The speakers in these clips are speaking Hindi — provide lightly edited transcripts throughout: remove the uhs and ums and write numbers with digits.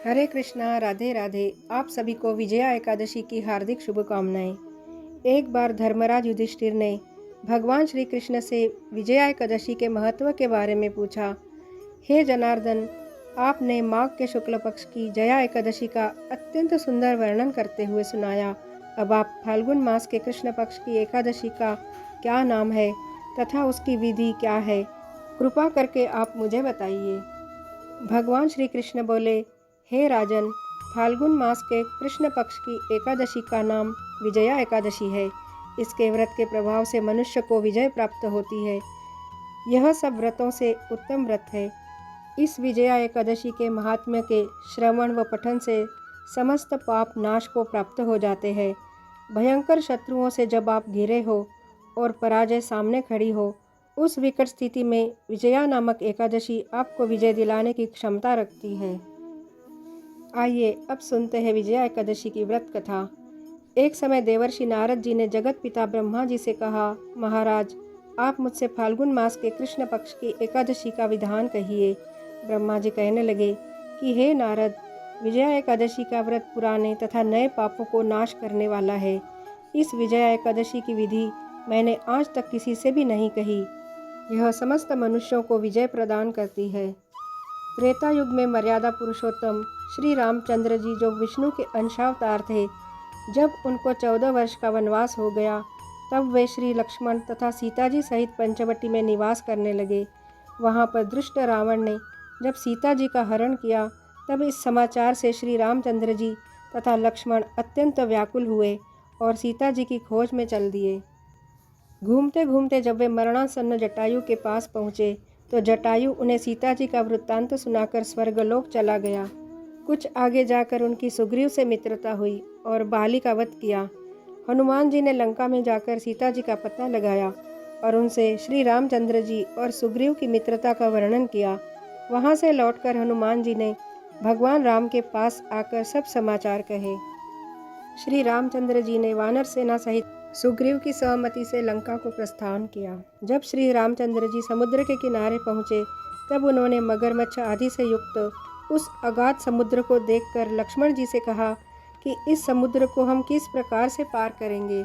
हरे कृष्णा, राधे राधे। आप सभी को विजया एकादशी की हार्दिक शुभकामनाएं। एक बार धर्मराज युधिष्ठिर ने भगवान श्री कृष्ण से विजया एकादशी के महत्व के बारे में पूछा। हे जनार्दन, आपने माघ के शुक्ल पक्ष की जया एकादशी का अत्यंत सुंदर वर्णन करते हुए सुनाया। अब आप फाल्गुन मास के कृष्ण पक्ष की एकादशी का क्या नाम है तथा उसकी विधि क्या है, कृपा करके आप मुझे बताइए। भगवान श्री कृष्ण बोले, हे राजन, फाल्गुन मास के कृष्ण पक्ष की एकादशी का नाम विजया एकादशी है। इसके व्रत के प्रभाव से मनुष्य को विजय प्राप्त होती है। यह सब व्रतों से उत्तम व्रत है। इस विजया एकादशी के महात्म्य के श्रवण व पठन से समस्त पाप नाश को प्राप्त हो जाते हैं। भयंकर शत्रुओं से जब आप घिरे हो और पराजय सामने खड़ी हो, उस विकट स्थिति में विजया नामक एकादशी आपको विजय दिलाने की क्षमता रखती है। आइए अब सुनते हैं विजया एकादशी की व्रत कथा। एक समय देवर्षि नारद जी ने जगत पिता ब्रह्मा जी से कहा, महाराज, आप मुझसे फाल्गुन मास के कृष्ण पक्ष की एकादशी का विधान कहिए। ब्रह्मा जी कहने लगे कि हे नारद, विजया एकादशी का व्रत पुराने तथा नए पापों को नाश करने वाला है। इस विजया एकादशी की विधि मैंने आज तक किसी से भी नहीं कही। यह समस्त मनुष्यों को विजय प्रदान करती है। त्रेता युग में मर्यादा पुरुषोत्तम श्री रामचंद्र जी, जो विष्णु के अंशावतार थे, जब उनको 14 वर्ष का वनवास हो गया, तब वे श्री लक्ष्मण तथा सीता जी सहित पंचवटी में निवास करने लगे। वहाँ पर दुष्ट रावण ने जब सीता जी का हरण किया, तब इस समाचार से श्री रामचंद्र जी तथा लक्ष्मण अत्यंत व्याकुल हुए और सीता जी की खोज में चल दिए। घूमते घूमते जब वे मरणासन्न जटायु के पास पहुँचे, तो जटायु उन्हें सीता जी का वृत्तांत सुनाकर स्वर्गलोक चला गया। कुछ आगे जाकर उनकी सुग्रीव से मित्रता हुई और बाली का वध किया। हनुमान जी ने लंका में जाकर सीता जी का पता लगाया और उनसे श्री रामचंद्र जी और सुग्रीव की मित्रता का वर्णन किया। वहां से लौटकर हनुमान जी ने भगवान राम के पास आकर सब समाचार कहे। श्री रामचंद्र जी ने वानर सेना सहित सुग्रीव की सहमति से लंका को प्रस्थान किया। जब श्री रामचंद्र जी समुद्र के किनारे पहुँचे, तब उन्होंने मगरमच्छ आदि से युक्त उस अगाध समुद्र को देखकर लक्ष्मण जी से कहा कि इस समुद्र को हम किस प्रकार से पार करेंगे।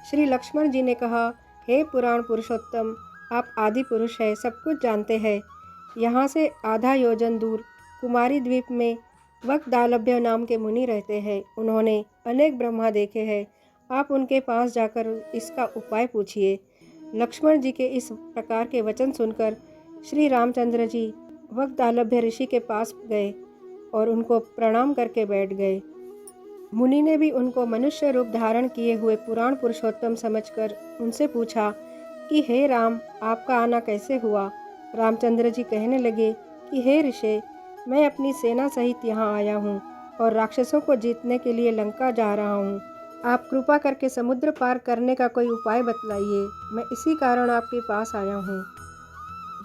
श्री लक्ष्मण जी ने कहा, हे पुराण पुरुषोत्तम, आप आदि पुरुष हैं, सब कुछ जानते हैं। यहाँ से आधा योजन दूर कुमारी द्वीप में वक्दालभ्य नाम के मुनि रहते हैं। उन्होंने अनेक ब्रह्मा देखे हैं। आप उनके पास जाकर इसका उपाय पूछिए। लक्ष्मण जी के इस प्रकार के वचन सुनकर श्री रामचंद्र जी वक्दालभ्य ऋषि के पास गए और उनको प्रणाम करके बैठ गए। मुनि ने भी उनको मनुष्य रूप धारण किए हुए पुराण पुरुषोत्तम समझकर उनसे पूछा कि हे राम, आपका आना कैसे हुआ। रामचंद्र जी कहने लगे कि हे ऋषि, मैं अपनी सेना सहित यहाँ आया हूँ और राक्षसों को जीतने के लिए लंका जा रहा हूँ। आप कृपा करके समुद्र पार करने का कोई उपाय बतलाइए। मैं इसी कारण आपके पास आया हूँ।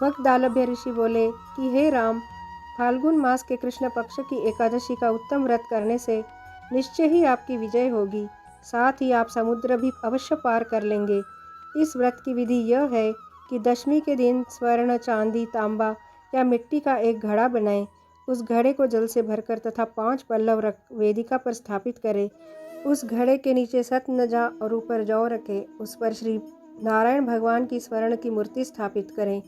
वक्दालभ्य ऋषि बोले कि हे राम, फाल्गुन मास के कृष्ण पक्ष की एकादशी का उत्तम व्रत करने से निश्चय ही आपकी विजय होगी। साथ ही आप समुद्र भी अवश्य पार कर लेंगे। इस व्रत की विधि यह है कि दशमी के दिन स्वर्ण, चांदी, तांबा या मिट्टी का एक घड़ा बनाएं। उस घड़े को जल से भरकर तथा 5 पल्लव रख वेदिका पर स्थापित करें। उस घड़े के नीचे सतनजा और ऊपर जौ रखें। उस पर श्री नारायण भगवान की स्वर्ण की मूर्ति स्थापित करें।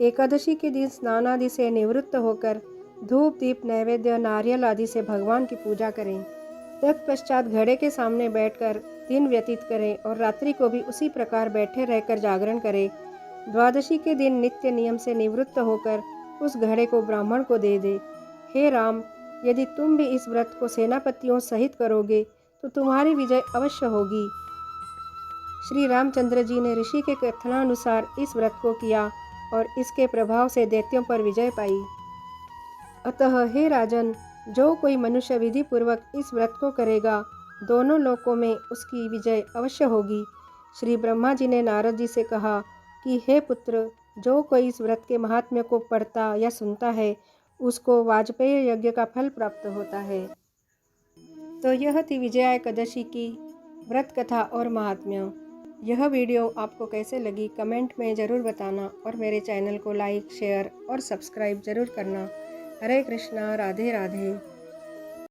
एकादशी के दिन स्नान आदि से निवृत्त होकर धूप, दीप, नैवेद्य, नारियल आदि से भगवान की पूजा करें। तत्पश्चात घड़े के सामने बैठकर दिन व्यतीत करें और रात्रि को भी उसी प्रकार बैठे रहकर जागरण करें। द्वादशी के दिन नित्य नियम से निवृत्त होकर उस घड़े को ब्राह्मण को दे दे। हे राम, यदि तुम भी इस व्रत को सेनापतियों सहित करोगे तो तुम्हारी विजय अवश्य होगी। श्री रामचंद्र जी ने ऋषि के कथनानुसार इस व्रत को किया और इसके प्रभाव से दैत्यों पर विजय पाई। अतः हे राजन, जो कोई मनुष्य विधि पूर्वक इस व्रत को करेगा, दोनों लोकों में उसकी विजय अवश्य होगी। श्री ब्रह्मा जी ने नारद जी से कहा कि हे पुत्र, जो कोई इस व्रत के महात्म्य को पढ़ता या सुनता है, उसको वाजपेय यज्ञ का फल प्राप्त होता है। तो यह थी विजया एकादशी की व्रत कथा और महात्म्य। यह वीडियो आपको कैसे लगी कमेंट में ज़रूर बताना और मेरे चैनल को लाइक, शेयर और सब्सक्राइब ज़रूर करना। हरे कृष्णा, राधे राधे।